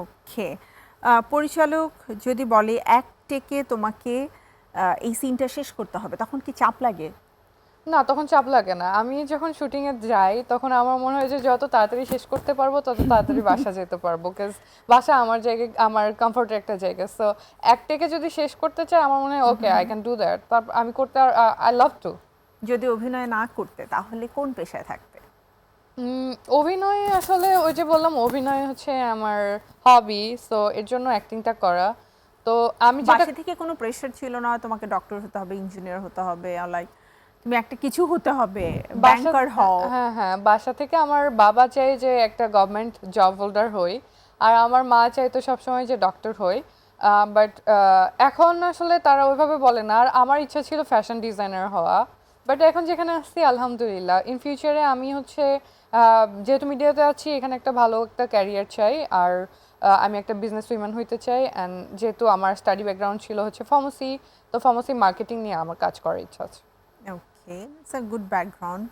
ওকে। পরিচালক যদি বলে এক টেকে তোমাকে এই সিনটা শেষ করতে হবে, তখন কি চাপ লাগে? না, তখন চাপ লাগে না। আমি যখন শুটিং এ যাই তখন আমার মনে হয় যে যত তাড়াতাড়ি শেষ করতে পারবো তত তাড়াতাড়ি বাসা যেতে পারবো, কজ বাসা আমার জায়গা, আমার কমফোর্টের একটা জায়গা। সো এক টেকে যদি শেষ করতে চাই আমার মনে হয় okay I can do that, তারপর আমি করতে আই লাভ টু। যদি অভিনয় না করতে তাহলে কোন পেশায় থাকতে? অভিনয় আসলে ওই যে বললাম অভিনয় হচ্ছে আমার হবি, সো এর জন্য অ্যাক্টিংটা করা। তো আমি যেটা বাসা থেকে কোনো প্রেশার ছিল না তোমাকে ডক্টর হতে হবে, ইঞ্জিনিয়ার হতে হবে, লাইক তুমি একটা কিছু হতে হবে, বাসা, ব্যাংকার হও? হ্যাঁ হ্যাঁ, বাসা থেকে আমার বাবা চাই যে একটা গভর্নমেন্ট জব হোল্ডার হই, আর আমার মা চাইতো সবসময় যে ডক্টর হই। বাট এখন আসলে তারা ওইভাবে বলে না, আর আমার ইচ্ছা ছিল ফ্যাশন ডিজাইনার হওয়া। বাট এখন যেখানে আসছি আলহামদুলিল্লাহ, ইন ফিউচারে আমি হচ্ছে যেহেতু মিডিয়াতে আছি এখানে একটা ভালো একটা ক্যারিয়ার চাই, আর আমি একটা বিজনেস উইম্যান হইতে চাই। অ্যান্ড যেহেতু আমার স্টাডি ব্যাকগ্রাউন্ড ছিল হচ্ছে ফার্মাসি, তো ফার্মাসি মার্কেটিং নিয়ে আমার কাজ করার ইচ্ছা আছে। ওকে, ইটস আ গুড ব্যাকগ্রাউন্ড।